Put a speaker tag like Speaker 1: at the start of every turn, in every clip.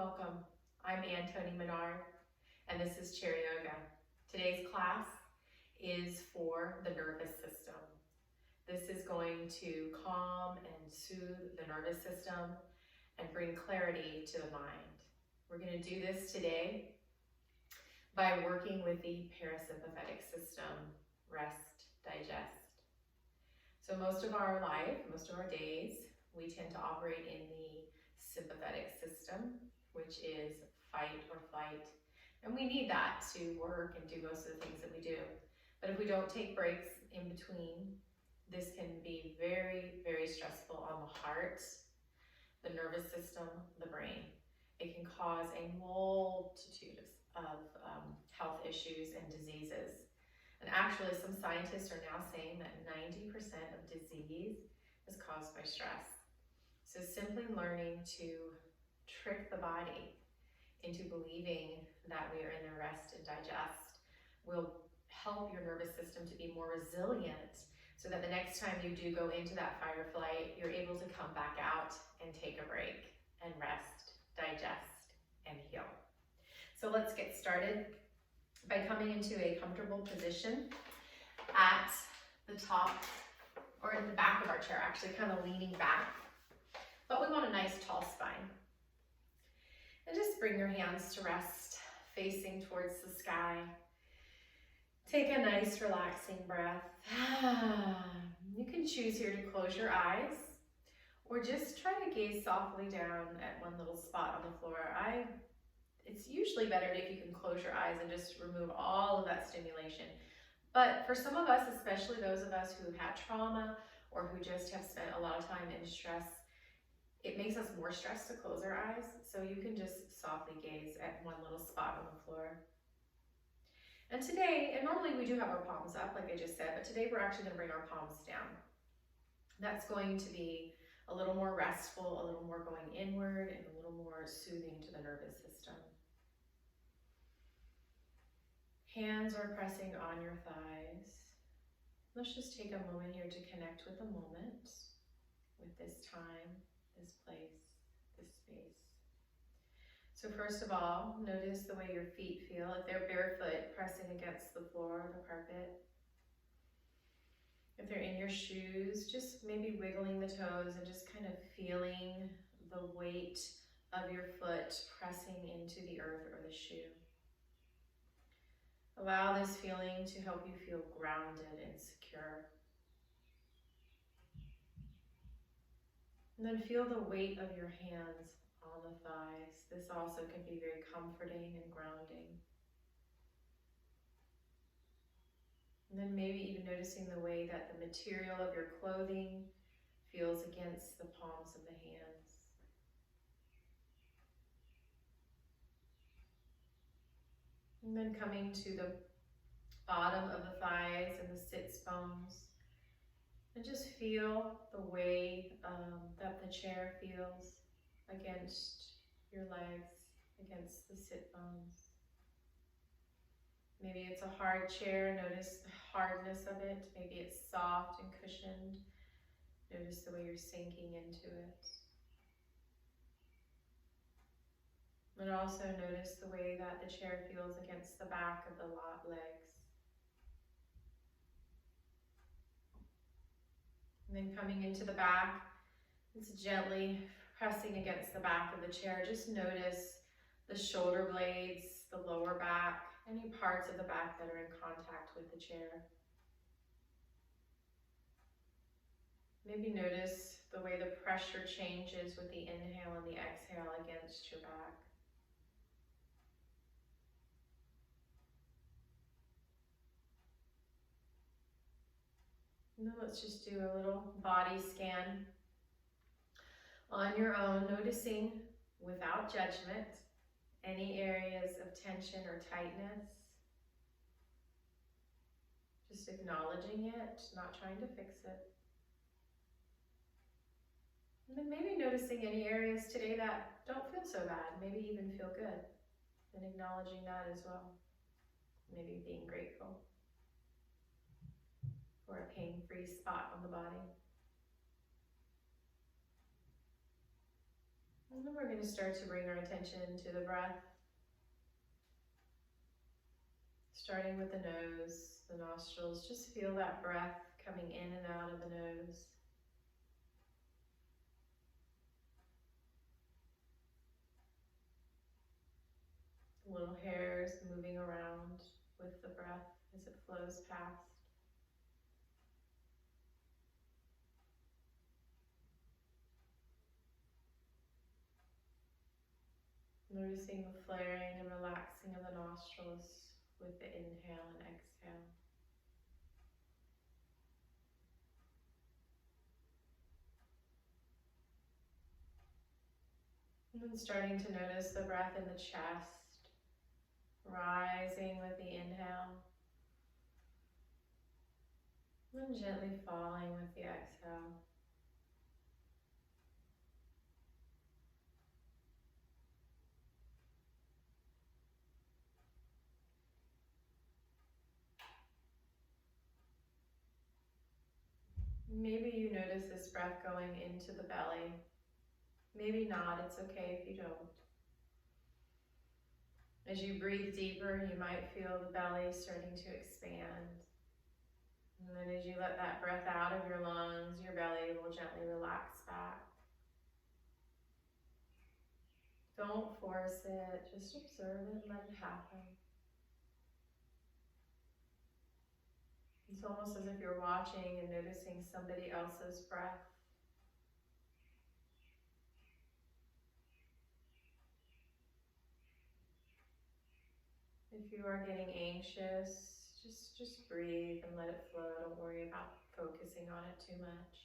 Speaker 1: Welcome. I'm Toni Minard, and this is Chair Yoga. Today's class is for the nervous system. This is going to calm and soothe the nervous system and bring clarity to the mind. We're going to do this today by working with the parasympathetic system, rest, digest. So most of our life, most of our days, we tend to operate in the sympathetic system, which is fight or flight. And we need that to work and do most of the things that we do. But if we don't take breaks in between, this can be very, very stressful on the heart, the nervous system, the brain. It can cause a multitude of health issues and diseases. And actually, some scientists are now saying that 90% of disease is caused by stress. So simply learning to trick the body into believing that we are in the rest and digest will help your nervous system to be more resilient so that the next time you do go into that fight or flight, you're able to come back out and take a break and rest, digest, and heal. So let's get started by coming into a comfortable position at the top or in the back of our chair, actually kind of leaning back. But we want a nice tall spine. And just bring your hands to rest, facing towards the sky. Take a nice relaxing breath. You can choose here to close your eyes or just try to gaze softly down at one little spot on the floor. It's usually better if you can close your eyes and just remove all of that stimulation. But for some of us, especially those of us who have had trauma or who just have spent a lot of time in stress, it makes us more stressed to close our eyes. So you can just softly gaze at one little spot on the floor. And today, and normally we do have our palms up, like I just said, but today we're actually going to bring our palms down. That's going to be a little more restful, a little more going inward, and a little more soothing to the nervous system. Hands are pressing on your thighs. Let's just take a moment here to connect with the moment, with this time, this place, this space. So first of all, notice the way your feet feel. If they're barefoot, pressing against the floor or the carpet. If they're in your shoes, just maybe wiggling the toes and just kind of feeling the weight of your foot pressing into the earth or the shoe. Allow this feeling to help you feel grounded and secure. And then feel the weight of your hands on the thighs. This also can be very comforting and grounding. And then maybe even noticing the way that the material of your clothing feels against the palms of the hands. And then coming to the bottom of the thighs and the sits bones. And just feel the way that the chair feels against your legs, against the sit bones. Maybe it's a hard chair, notice the hardness of it. Maybe it's soft and cushioned. Notice the way you're sinking into it. And also notice the way that the chair feels against the back of the legs. And then coming into the back, it's gently pressing against the back of the chair. Just notice the shoulder blades, the lower back, any parts of the back that are in contact with the chair. Maybe notice the way the pressure changes with the inhale and the exhale against your back. And then let's just do a little body scan on your own, noticing without judgment any areas of tension or tightness. Just acknowledging it, not trying to fix it. And then maybe noticing any areas today that don't feel so bad, maybe even feel good, and acknowledging that as well. Maybe being grateful for a pain-free spot on the body. And then we're going to start to bring our attention to the breath. Starting with the nose, the nostrils, just feel that breath coming in and out of the nose. Little hairs moving around with the breath as it flows past. Noticing the flaring and relaxing of the nostrils with the inhale and exhale. And then starting to notice the breath in the chest, rising with the inhale, and gently falling with the exhale. Maybe you notice this breath going into the belly. Maybe not, it's okay if you don't. As you breathe deeper, you might feel the belly starting to expand. And then as you let that breath out of your lungs, your belly will gently relax back. Don't force it, just observe it and let it happen. It's almost as if you're watching and noticing somebody else's breath. If you are getting anxious, just breathe and let it flow. Don't worry about focusing on it too much.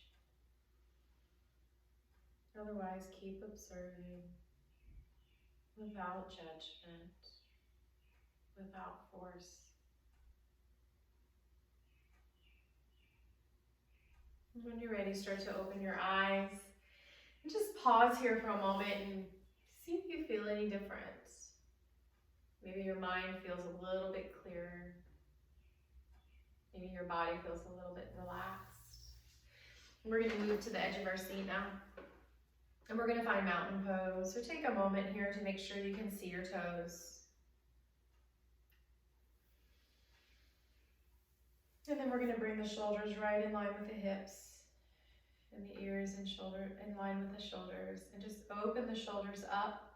Speaker 1: Otherwise, keep observing without judgment, without force. And when you're ready, start to open your eyes. And just pause here for a moment and see if you feel any difference. Maybe your mind feels a little bit clearer. Maybe your body feels a little bit relaxed. We're going to move to the edge of our seat now. And we're going to find mountain pose. So take a moment here to make sure you can see your toes. And then we're going to bring the shoulders right in line with the hips. And the ears and shoulder in line with the shoulders. And just open the shoulders up.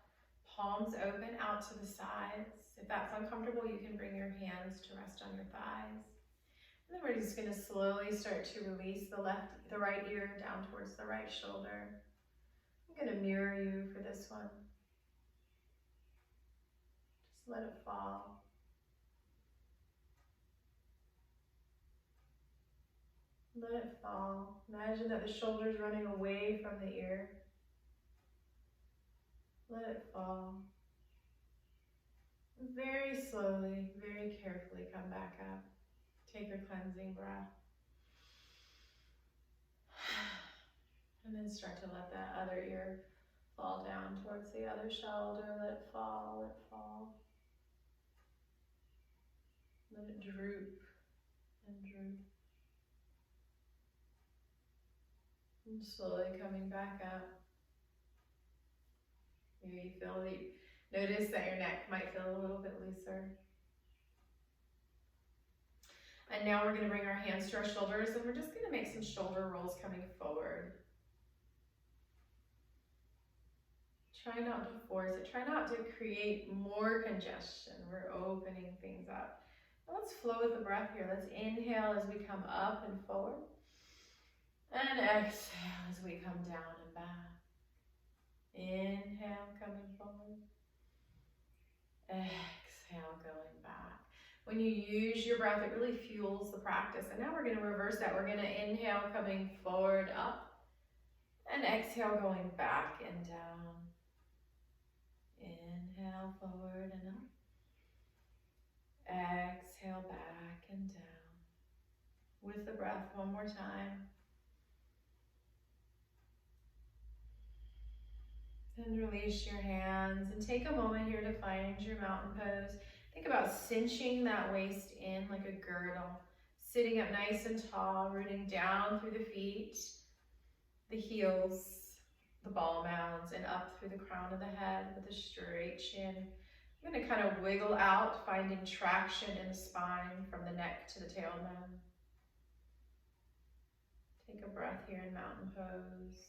Speaker 1: Palms open out to the sides. If that's uncomfortable, you can bring your hands to rest on your thighs. And then we're just going to slowly start to release the right ear down towards the right shoulder. I'm going to mirror you for this one. Just let it fall. Let it fall. Imagine that the shoulder's running away from the ear. Let it fall. Very slowly, very carefully come back up. Take a cleansing breath. And then start to let that other ear fall down towards the other shoulder. Let it fall, let it fall. Let it droop and droop. And slowly coming back up. Maybe you feel notice that your neck might feel a little bit looser. And now we're going to bring our hands to our shoulders and we're just going to make some shoulder rolls coming forward. Try not to force it. Try not to create more congestion. We're opening things up. Now let's flow with the breath here. Let's inhale as we come up and forward. And exhale as we come down and back. Inhale, coming forward. Exhale, going back. When you use your breath, it really fuels the practice. And now we're going to reverse that. We're going to inhale, coming forward, up. And exhale, going back and down. Inhale, forward and up. Exhale, back and down. With the breath, one more time. And release your hands and take a moment here to find your mountain pose. Think about cinching that waist in like a girdle. Sitting up nice and tall, rooting down through the feet, the heels, the ball mounds and up through the crown of the head with a straight chin. I'm going to kind of wiggle out, finding traction in the spine from the neck to the tailbone. Take a breath here in mountain pose.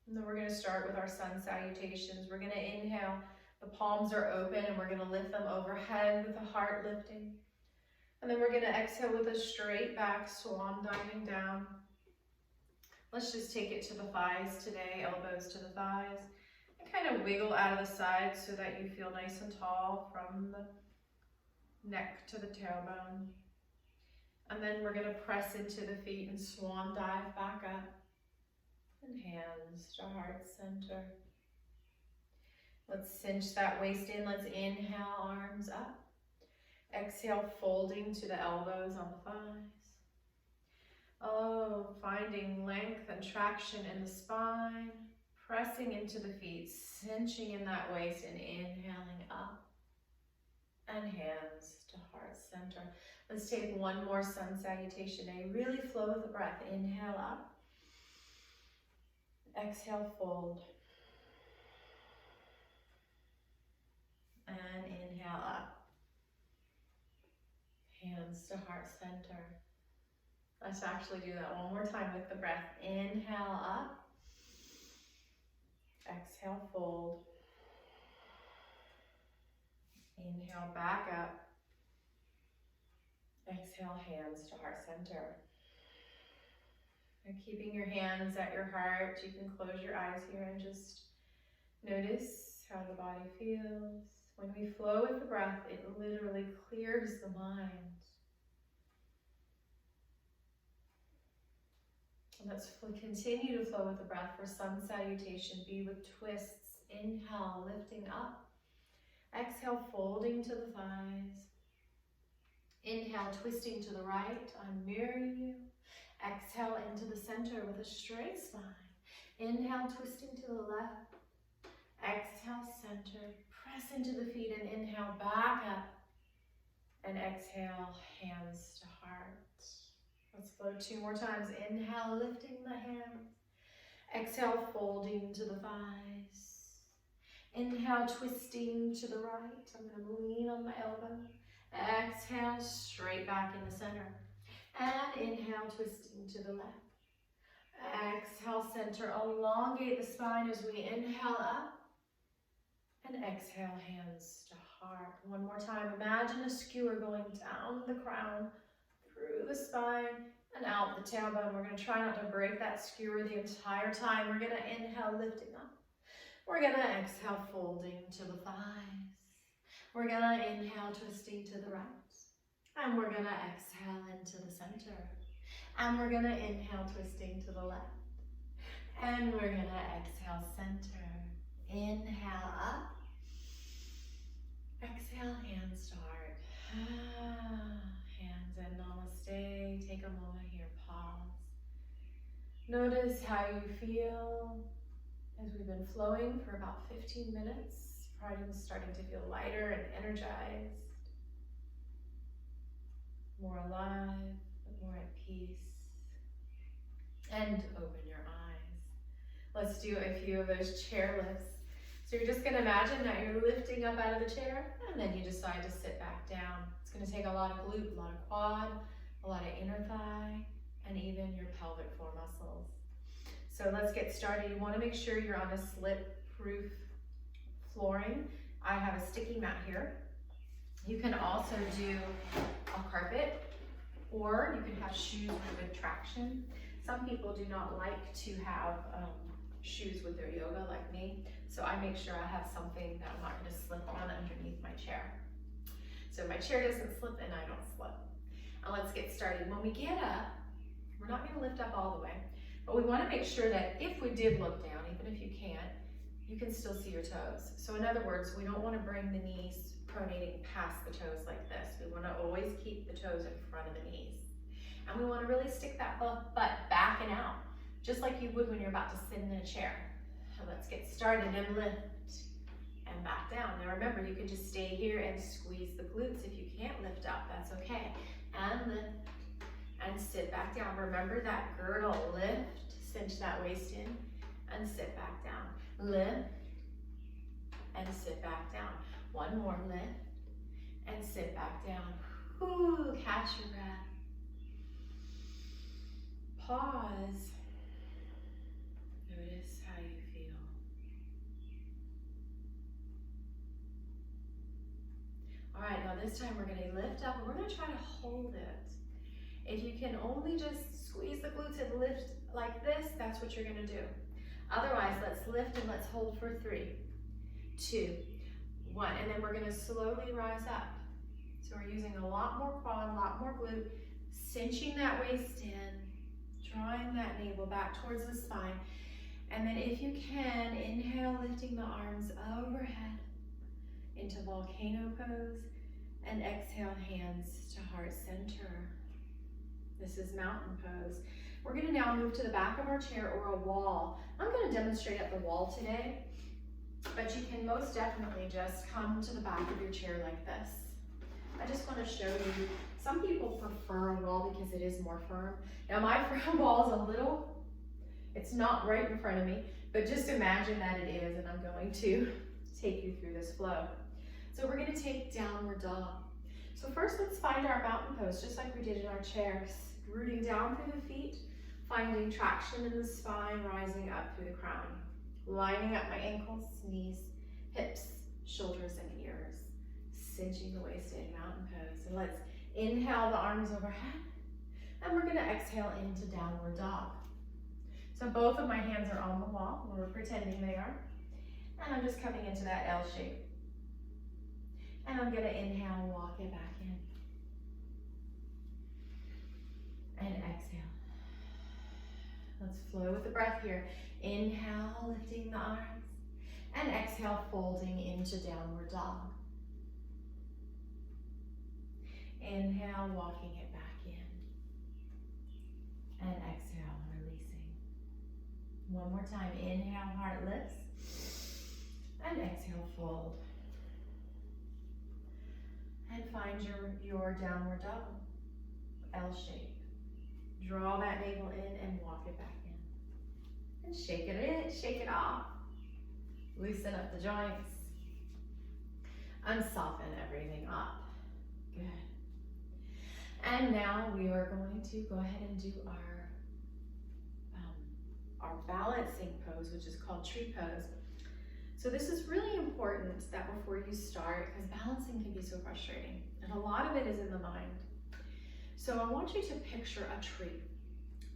Speaker 1: And then we're going to start with our sun salutations. We're going to inhale. The palms are open and we're going to lift them overhead with the heart lifting. And then we're going to exhale with a straight back swan diving down. Let's just take it to the thighs today, elbows to the thighs. And kind of wiggle out of the sides so that you feel nice and tall from the neck to the tailbone. And then we're going to press into the feet and swan dive back up. And hands to heart center. Let's cinch that waist in. Let's inhale, arms up. Exhale, folding to the elbows on the thighs. Oh, finding length and traction in the spine. Pressing into the feet, cinching in that waist and inhaling up. And hands to heart center. Let's take one more sun salutation. Really flow with the breath. Inhale up. Exhale, fold. And inhale up. Hands to heart center. Let's actually do that one more time with the breath. Inhale up. Exhale, fold. Inhale, back up. Exhale, hands to heart center. And keeping your hands at your heart, you can close your eyes here and just notice how the body feels. When we flow with the breath, it literally clears the mind. And let's continue to flow with the breath for sun salutation. Be with twists. Inhale, lifting up. Exhale, folding to the thighs. Inhale, twisting to the right. I'm mirroring you. Exhale into the center with a straight spine. Inhale, twisting to the left. Exhale, center. Press into the feet and inhale, back up. And exhale, hands to heart. Let's flow 2 more times. Inhale, lifting the hands. Exhale, folding to the thighs. Inhale, twisting to the right. I'm going to lean on my elbow. Exhale, straight back in the center. And inhale, twisting to the left. Exhale, center. Elongate the spine as we inhale up. And exhale, hands to heart. One more time. Imagine a skewer going down the crown, through the spine, and out the tailbone. We're going to try not to break that skewer the entire time. We're going to inhale, lifting up. We're going to exhale, folding to the thighs. We're going to inhale, twisting to the right. And we're going to exhale into the center. And we're going to inhale, twisting to the left. And we're going to exhale, center. Inhale, up. Exhale, hands to heart. Hands in, namaste. Take a moment here, pause. Notice how you feel as we've been flowing for about 15 minutes. Body's starting to feel lighter and energized. More alive, but more at peace. And open your eyes. Let's do a few of those chair lifts. So you're just going to imagine that you're lifting up out of the chair, and then you decide to sit back down. It's going to take a lot of glute, a lot of quad, a lot of inner thigh, and even your pelvic floor muscles. So let's get started. You want to make sure you're on a slip-proof flooring. I have a sticky mat here. You can also do a carpet, or you can have shoes with good traction. Some people do not like to have shoes with their yoga like me, so I make sure I have something that I'm not going to slip on underneath my chair. So my chair doesn't slip and I don't slip. And let's get started. When we get up, we're not going to lift up all the way, but we want to make sure that if we did look down, even if you can't, you can still see your toes. So in other words, we don't want to bring the knees pronating past the toes like this. We want to always keep the toes in front of the knees. And we want to really stick that butt back and out, just like you would when you're about to sit in a chair. So let's get started and lift and back down. Now remember, you can just stay here and squeeze the glutes. If you can't lift up, that's okay. And lift and sit back down. Remember that girdle, lift, cinch that waist in, and sit back down. Lift and sit back down. One more, lift and sit back down. Ooh, catch your breath. Pause. Notice how you feel. All right, now this time we're gonna lift up and we're gonna try to hold it. If you can only just squeeze the glutes and lift like this, that's what you're gonna do. Otherwise, let's lift and let's hold for 3, 2, 1, and then we're gonna slowly rise up. So we're using a lot more quad, a lot more glute, cinching that waist in, drawing that navel back towards the spine. And then if you can, inhale, lifting the arms overhead into volcano pose, and exhale, hands to heart center. This is mountain pose. We're gonna now move to the back of our chair or a wall. I'm gonna demonstrate at the wall today, but you can most definitely just come to the back of your chair like this. I just wanna show you, some people prefer a wall because it is more firm. Now my wall is a little, it's not right in front of me, but just imagine that it is, and I'm going to take you through this flow. So we're gonna take downward dog. So first let's find our mountain pose, just like we did in our chairs. Rooting down through the feet, finding traction in the spine, rising up through the crown. Lining up my ankles, knees, hips, shoulders, and ears. Cinching the waist in, mountain pose. And let's inhale the arms overhead, and we're gonna exhale into downward dog. So both of my hands are on the wall, we're pretending they are. And I'm just coming into that L shape. And I'm gonna inhale, walk it back in. And exhale. Let's flow with the breath here. Inhale, lifting the arms. And exhale, folding into downward dog. Inhale, walking it back in. And exhale, releasing. One more time. Inhale, heart lifts. And exhale, fold. And find your downward dog, L shape. Draw that navel in and walk it back in. And shake it in, shake it off. Loosen up the joints. And soften everything up. Good. And now we are going to go ahead and do our balancing pose, which is called tree pose. So this is really important that before you start, because balancing can be so frustrating, and a lot of it is in the mind. So I want you to picture a tree.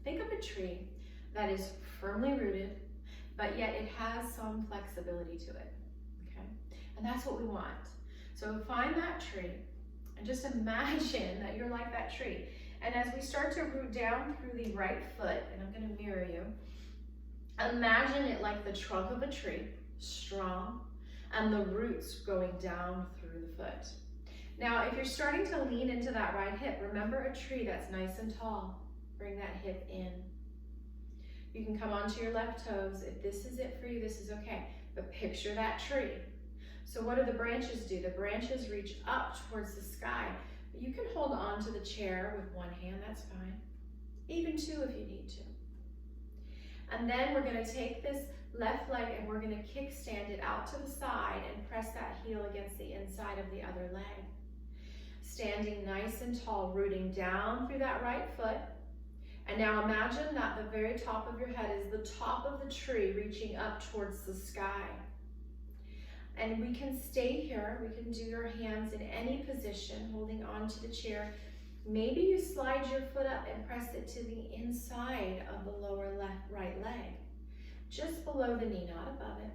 Speaker 1: Think of a tree that is firmly rooted, but yet it has some flexibility to it, okay? And that's what we want. So find that tree and just imagine that you're like that tree. And as we start to root down through the right foot, and I'm gonna mirror you, imagine it like the trunk of a tree, strong, and the roots going down through the foot. Now, if you're starting to lean into that right hip, remember a tree that's nice and tall. Bring that hip in. You can come onto your left toes. If this is it for you, this is okay. But picture that tree. So what do the branches do? The branches reach up towards the sky. But you can hold on to the chair with one hand, that's fine. Even 2 if you need to. And then we're gonna take this left leg and we're gonna kickstand it out to the side and press that heel against the inside of the other leg. Standing nice and tall, rooting down through that right foot. And now imagine that the very top of your head is the top of the tree reaching up towards the sky. And we can stay here, we can do your hands in any position, holding on to the chair. Maybe you slide your foot up and press it to the inside of the lower right leg. Just below the knee, not above it.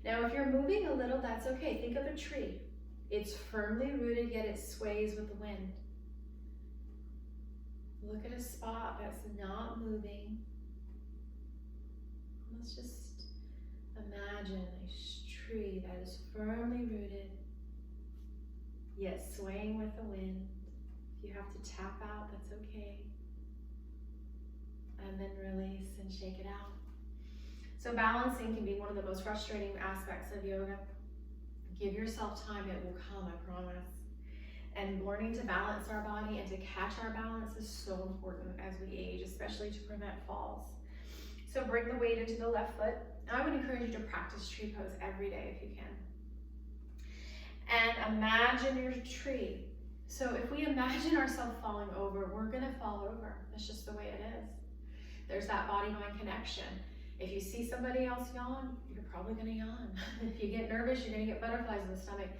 Speaker 1: Now, if you're moving a little, that's okay. Think of a tree. It's firmly rooted, yet it sways with the wind. Look at a spot that's not moving. Let's just imagine a tree that is firmly rooted, yet swaying with the wind. If you have to tap out, that's okay. And then release and shake it out. So balancing can be one of the most frustrating aspects of yoga. Give yourself time, it will come, I promise. And learning to balance our body and to catch our balance is so important as we age, especially to prevent falls.
Speaker 2: So bring the weight into the left foot. And I would encourage you to practice tree pose every day if you can. And imagine your tree. So if we imagine ourselves falling over, we're gonna fall over. That's just the way it is. There's that body-mind connection. If you see somebody else yawn, you're probably gonna yawn. If you get nervous, you're gonna get butterflies in the stomach.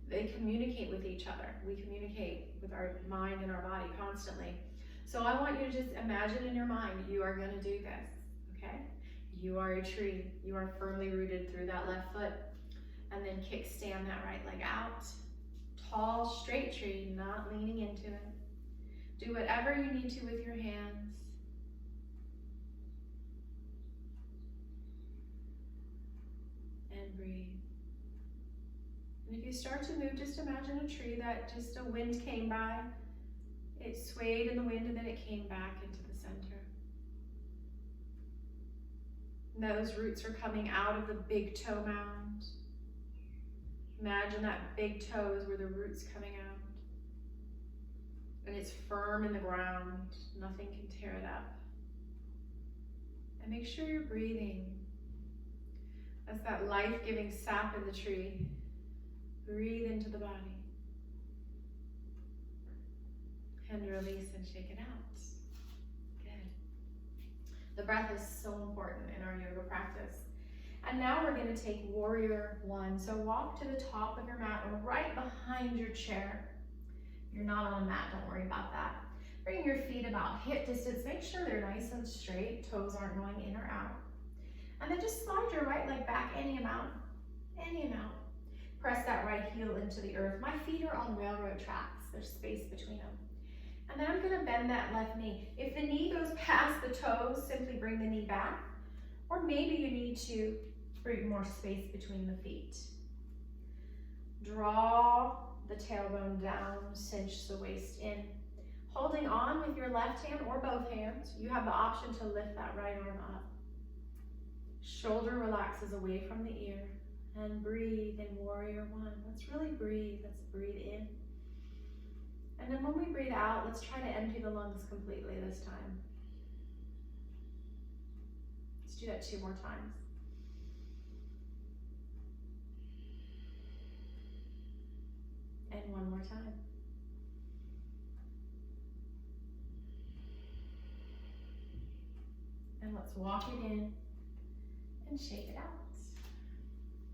Speaker 2: They communicate with each other. We communicate with our mind and our body constantly. So I want you to just imagine in your mind, you are gonna do this, okay? You are a tree. You are firmly rooted through that left foot. And then kickstand that right leg out. Tall, straight tree, not leaning into it. Do whatever you need to with your hands. And breathe. And if you start to move, just imagine a tree that just a wind came by. It swayed in the wind and then it came back into the center. And those roots are coming out of the big toe mound. Imagine that big toe is where the root's coming out. And it's firm in the ground. Nothing can tear it up. And make sure you're breathing. That's that life-giving sap in the tree. Breathe into the body. And release and shake it out. Good. The breath is so important in our yoga practice. And now we're going to take warrior one. So walk to the top of your mat or right behind your chair. If you're not on a mat, don't worry about that. Bring your feet about hip distance. Make sure they're nice and straight. Toes aren't going in or out. And then just slide your right leg back any amount. Any amount. Press that right heel into the earth. My feet are on railroad tracks. There's space between them. And then I'm going to bend that left knee. If the knee goes past the toes, simply bring the knee back. Or maybe you need to bring more space between the feet. Draw the tailbone down, cinch the waist in. Holding on with your left hand or both hands, you have the option to lift that right arm up. Shoulder relaxes away from the ear. And breathe in warrior one. Let's really breathe. Let's breathe in. And then when we breathe out, let's try to empty the lungs completely this time. Let's do that 2 more times. And 1 more time. And let's walk it in and shake it out.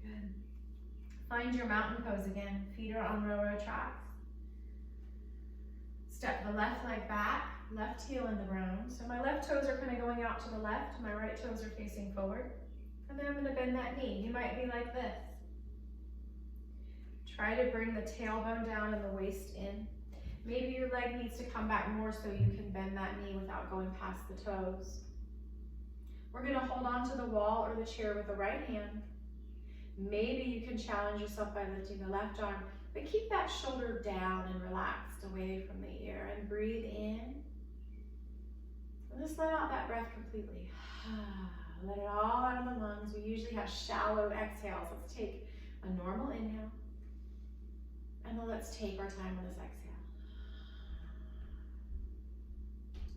Speaker 2: Good. Find your mountain pose again. Feet are on railroad tracks. Step the left leg back, left heel in the ground. So my left toes are kind of going out to the left. My right toes are facing forward. And then I'm going to bend that knee. You might be like this. Try to bring the tailbone down and the waist in. Maybe your leg needs to come back more so you can bend that knee without going past the toes. We're going to hold on to the wall or the chair with the right hand. Maybe you can challenge yourself by lifting the left arm, but keep that shoulder down and relaxed away from the ear and breathe in. And just let out that breath completely. Let it all out of the lungs. We usually have shallow exhales. Let's take a normal inhale. And then let's take our time on this exhale.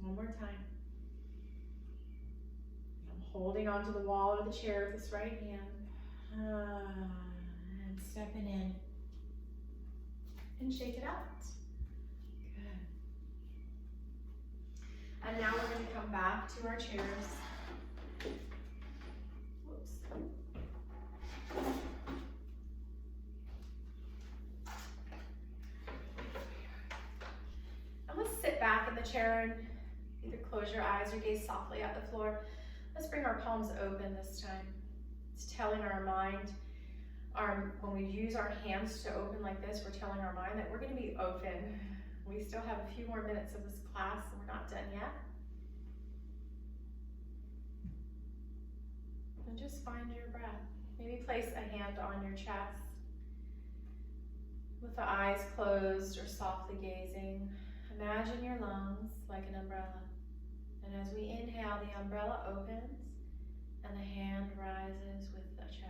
Speaker 2: 1 more time. I'm holding onto the wall or the chair with this right hand. And stepping in. And shake it out. Good. And now we're going to come back to our chairs. Whoops. And let's sit back in the chair and either close your eyes or gaze softly at the floor. Let's bring our palms open this time. It's telling our mind, when we use our hands to open like this, we're telling our mind that we're going to be open. We still have a few more minutes of this class and we're not done yet. And just find your breath. Maybe place a hand on your chest with the eyes closed or softly gazing. Imagine your lungs like an umbrella. And as we inhale, the umbrella opens and the hand rises with the chest.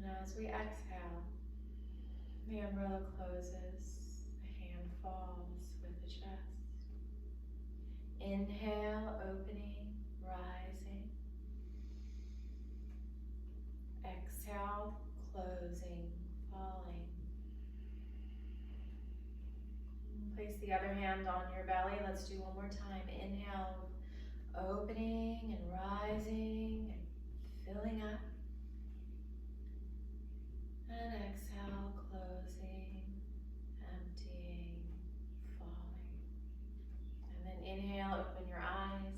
Speaker 2: And as we exhale, the umbrella closes, the hand falls with the chest. Inhale, opening, rising. Exhale, closing, falling. Place the other hand on your belly. Let's do one more time. Inhale, opening and rising and filling up. And exhale, closing, emptying, falling. And then inhale, open your eyes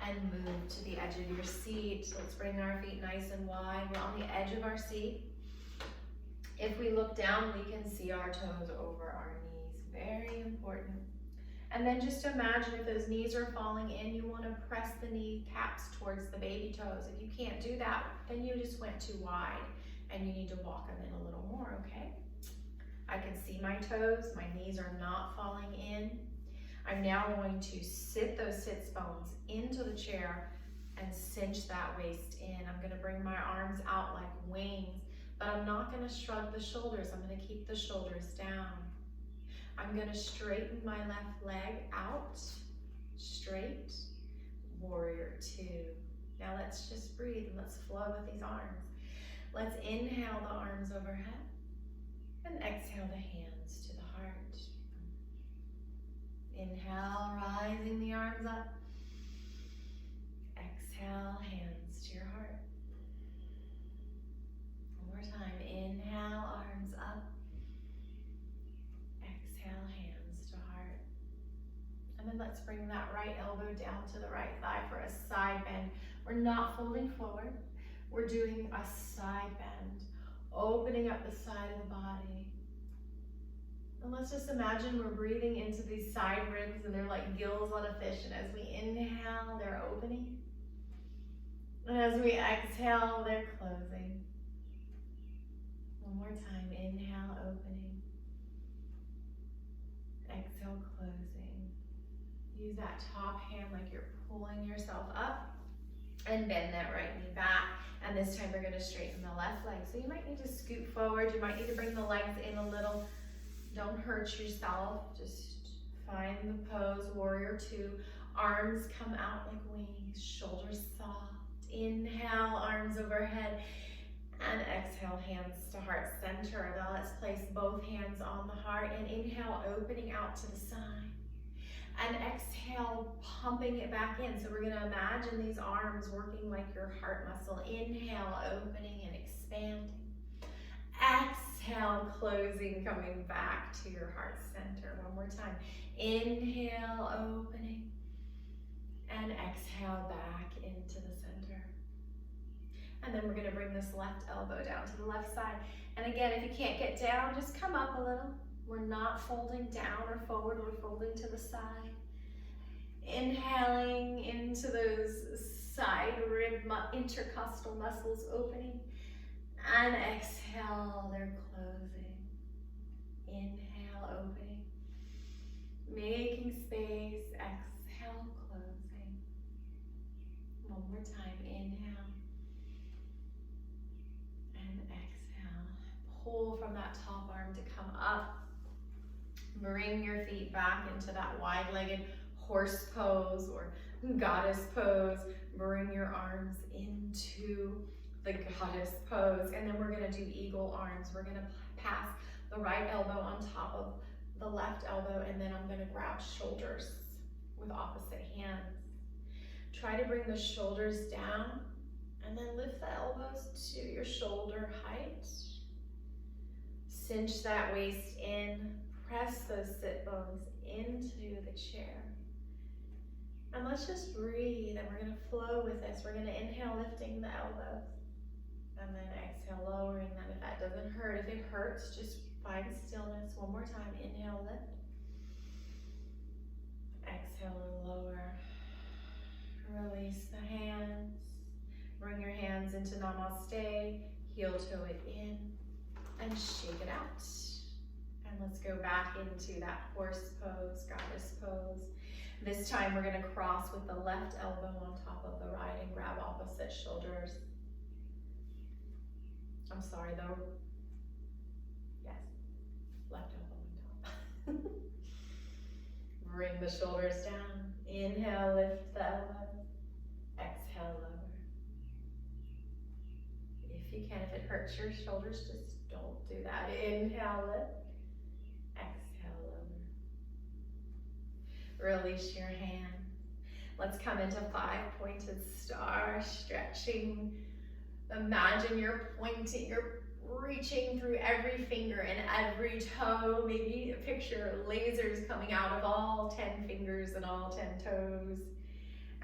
Speaker 2: and move to the edge of your seat. Let's bring our feet nice and wide. We're on the edge of our seat. If we look down, we can see our toes over our knees. Very important. And then just imagine if those knees are falling in, you want to press the knee caps towards the baby toes. If you can't do that, then you just went too wide and you need to walk them in a little more, okay? I can see my toes, my knees are not falling in. I'm now going to sit those sits bones into the chair and cinch that waist in. I'm gonna bring my arms out like wings, but I'm not gonna shrug the shoulders. I'm gonna keep the shoulders down. I'm gonna straighten my left leg out, straight, warrior two. Now let's just breathe and let's flow with these arms. Let's inhale the arms overhead and exhale the hands to the heart. Inhale, rising the arms up. Exhale, hands to your heart. One more time. Inhale, arms up. Exhale, hands to heart. And then let's bring that right elbow down to the right thigh for a side bend. We're not folding forward. We're doing a side bend, opening up the side of the body. And let's just imagine we're breathing into these side ribs and they're like gills on a fish. And as we inhale, they're opening. And as we exhale, they're closing. One more time. Inhale, opening. Exhale, closing. Use that top hand like you're pulling yourself up. And bend that right knee back. And this time we're going to straighten the left leg. So you might need to scoot forward. You might need to bring the legs in a little. Don't hurt yourself. Just find the pose, warrior two. Arms come out like wings, shoulders soft. Inhale, arms overhead. And exhale, hands to heart center. Now let's place both hands on the heart. And inhale, opening out to the side. And exhale, pumping it back in. So we're gonna imagine these arms working like your heart muscle. Inhale, opening and expanding. Exhale, closing, coming back to your heart center. One more time. Inhale, opening. And exhale, back into the center. And then we're gonna bring this left elbow down to the left side. And again, if you can't get down, just come up a little. We're not folding down or forward, we're folding to the side. Inhaling into those side rib intercostal muscles opening. And exhale, they're closing. Inhale, opening. Making space, exhale, closing. One more time, inhale. And exhale. Pull from that top arm to come up. Bring your feet back into that wide-legged horse pose or goddess pose. Bring your arms into the goddess pose. And then we're gonna do eagle arms. We're gonna pass the right elbow on top of the left elbow, and then I'm gonna grab shoulders with opposite hands. Try to bring the shoulders down and then lift the elbows to your shoulder height. Cinch that waist in. Press those sit bones into the chair. And let's just breathe, and we're gonna flow with this. We're gonna inhale, lifting the elbows. And then exhale, lowering them. If that doesn't hurt, if it hurts, just find stillness. One more time, inhale, lift. Exhale, lower. Release the hands. Bring your hands into namaste. Heel toe it in. And shake it out. And let's go back into that horse pose, goddess pose. This time we're gonna cross with the left elbow on top of the right and grab opposite shoulders. I'm sorry though. Yes, left elbow on top. Bring the shoulders down.
Speaker 1: Inhale, lift the elbow. Exhale, lower. If you can, if it hurts your shoulders, just don't do that. Inhale, lift. Exhale, lower. Release your hand. Let's come into 5-pointed star, stretching. Imagine you're pointing, you're reaching through every finger and every toe. Maybe picture lasers coming out of all 10 fingers and all 10 toes.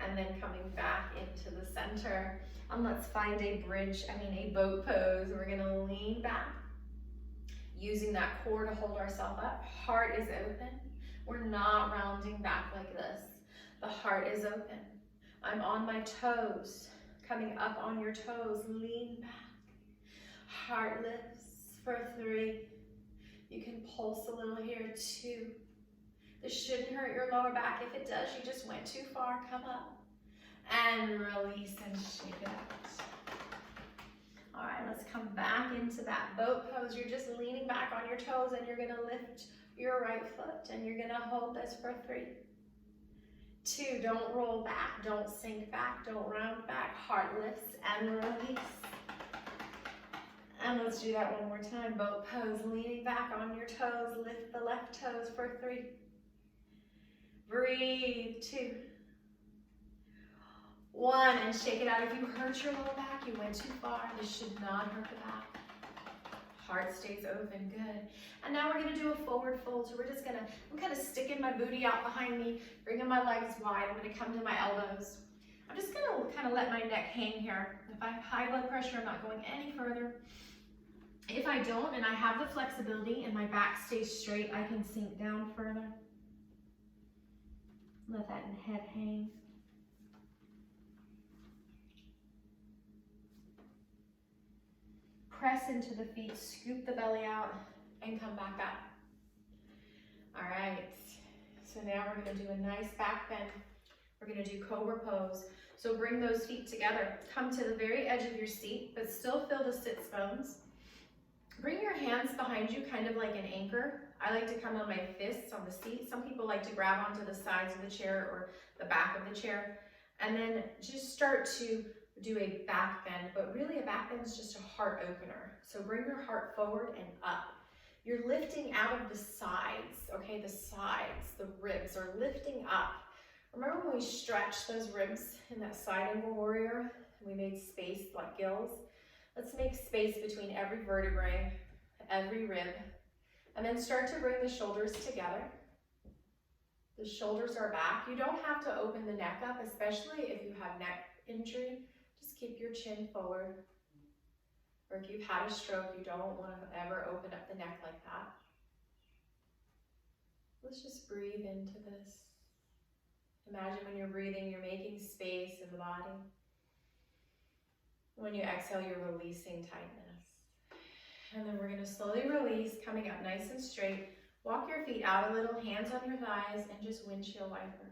Speaker 1: And then coming back into the center. And let's find a boat pose. We're gonna lean back, using that core to hold ourselves up. Heart is open. We're not rounding back like this. The heart is open. I'm on my toes, coming up on your toes. Lean back. Heart lifts for 3. You can pulse a little here, 2. This shouldn't hurt your lower back. If it does, you just went too far. Come up and release and shake it out. All right, let's come back into that boat pose. You're just leaning back on your toes and you're gonna lift your right foot and you're gonna hold this for 3. 2, don't roll back, don't sink back, don't round back. Heart lifts and release. And let's do that one more time. Boat pose, leaning back on your toes. Lift the left toes for 3. Breathe, 2. 1, and shake it out. If you hurt your lower back, you went too far. This should not hurt the back. Heart stays open, good. And now we're gonna do a forward fold. So I'm kind of sticking my booty out behind me, bringing my legs wide. I'm gonna come to my elbows. I'm just gonna kind of let my neck hang here. If I have high blood pressure, I'm not going any further. If I don't, and I have the flexibility and my back stays straight, I can sink down further. Let that head hang. Press into the feet, scoop the belly out, and come back up. All right, so now we're gonna do a nice back bend. We're gonna do cobra pose. So bring those feet together. Come to the very edge of your seat, but still feel the sits bones. Bring your hands behind you, kind of like an anchor. I like to come on my fists on the seat. Some people like to grab onto the sides of the chair or the back of the chair. And then just start to do a back bend, but really a back bend is just a heart opener. So bring your heart forward and up. You're lifting out of the sides, okay? The sides, the ribs are lifting up. Remember when we stretched those ribs in that side angle warrior? We made space like gills. Let's make space between every vertebrae, every rib, and then start to bring the shoulders together. The shoulders are back. You don't have to open the neck up, especially if you have neck injury. Just keep your chin forward. Or if you've had a stroke, you don't want to ever open up the neck like that. Let's just breathe into this. Imagine when you're breathing, you're making space in the body. When you exhale, you're releasing tightness. And then we're going to slowly release, coming up nice and straight. Walk your feet out a little, hands on your thighs, and just windshield wiper.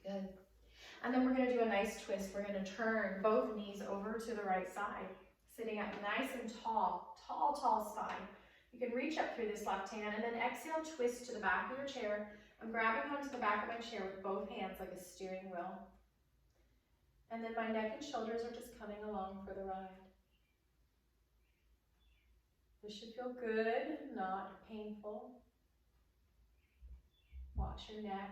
Speaker 1: Good. And then we're going to do a nice twist. We're going to turn both knees over to the right side, sitting up nice and tall, tall spine. You can reach up through this left hand, and then exhale, twist to the back of your chair. I'm grabbing onto the back of my chair with both hands like a steering wheel. And then my neck and shoulders are just coming along for the ride. This should feel good, not painful. Watch your neck.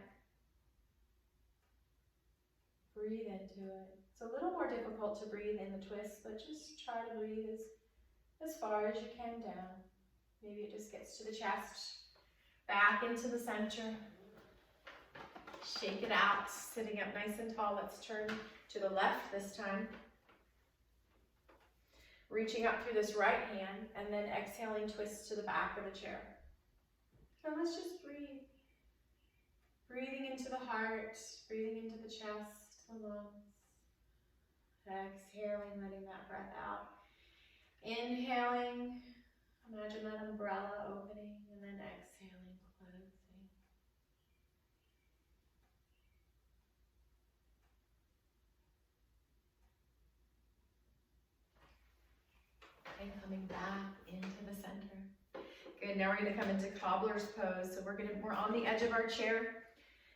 Speaker 1: Breathe into it. It's a little more difficult to breathe in the twist, but just try to breathe as far as you can down. Maybe it just gets to the chest. Back into the center. Shake it out, sitting up nice and tall. Let's turn to the left this time. Reaching up through this right hand, and then exhaling, twist to the back of the chair. And let's just breathe. Breathing into the heart, breathing into the chest, the lungs. Exhaling, letting that breath out. Inhaling, imagine that umbrella opening, and then exhaling, closing. And coming back into the center.
Speaker 2: Good, now we're gonna come into cobbler's pose. So we're on the edge of our chair.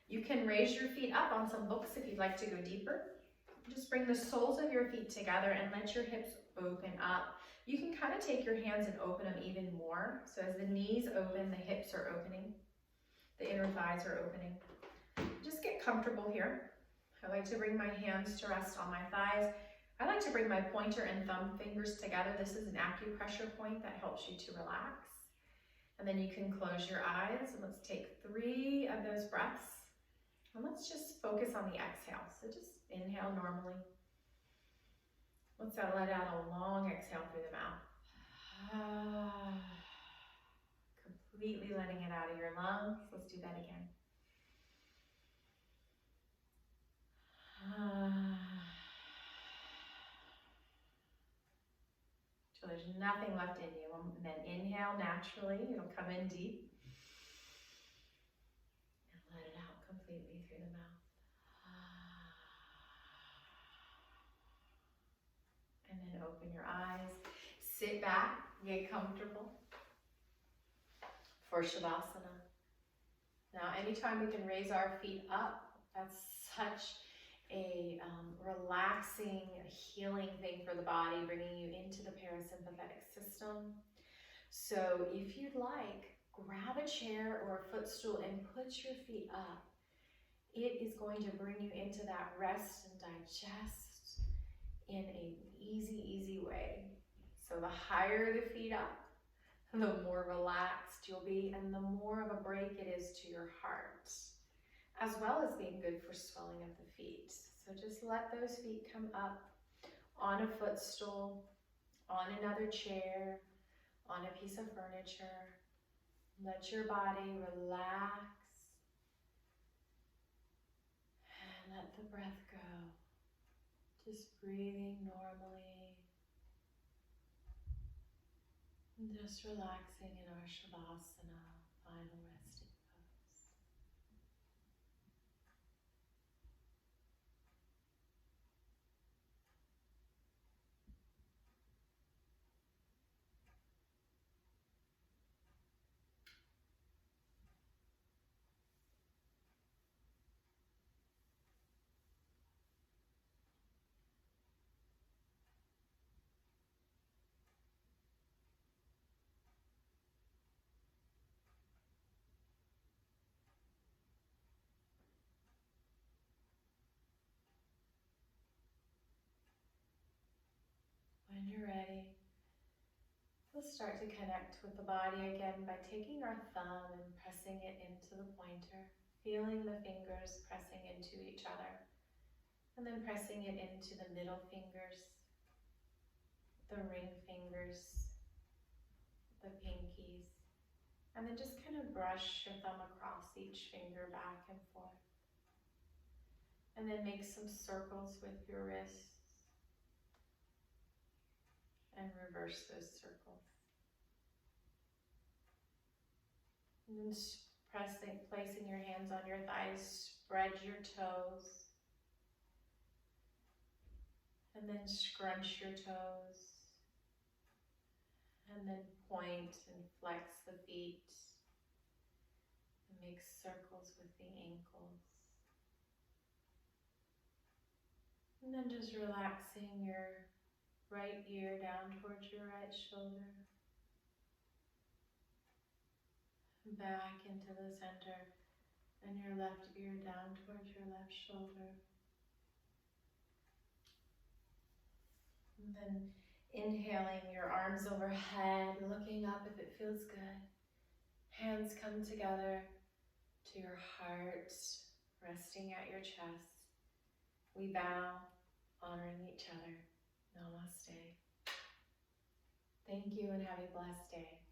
Speaker 2: You can raise your feet up on some books if you'd like to go deeper. Just bring the soles of your feet together and let your hips open up. You can kind of take your hands and open them even more. So as the knees open, the hips are opening. The inner thighs are opening. Just get comfortable here. I like to bring my hands to rest on my thighs. I like to bring my pointer and thumb fingers together. This is an acupressure point that helps you to relax. And then you can close your eyes and let's take 3 of those breaths. And let's just focus on the exhale. So just inhale normally. Let's let out a long exhale through the mouth. Completely letting it out of your lungs. Let's do that again. So there's nothing left in you. And then inhale naturally. It'll come in deep. And let it out completely through the mouth. And then open your eyes. Sit back. Get comfortable for Shavasana. Now, anytime we can raise our feet up, that's such a relaxing, healing thing for the body, bringing you into the parasympathetic system. So if you'd like, grab a chair or a footstool and put your feet up. It is going to bring you into that rest and digest in an easy way. So the higher the feet up, the more relaxed you'll be and the more of a break it is to your heart, as well as being good for swelling of the feet. So just let those feet come up on a footstool, on another chair, on a piece of furniture. Let your body relax and let the breath go. Just breathing normally. And just relaxing in our Shavasana, final resting pose. When you're ready, we'll start to connect with the body again by taking our thumb and pressing it into the pointer, feeling the fingers pressing into each other, and then pressing it into the middle fingers, the ring fingers, the pinkies, and then just kind of brush your thumb across each finger back and forth. And then make some circles with your wrists and reverse those circles. And then placing your hands on your thighs, spread your toes. And then scrunch your toes. And then point and flex the feet. And make circles with the ankles. And then just relaxing your right ear down towards your right shoulder. Back into the center. And your left ear down towards your left shoulder. And then inhaling, your arms overhead, looking up if it feels good. Hands come together to your heart, resting at your chest. We bow, honoring each other. Namaste. Thank you and have a blessed day.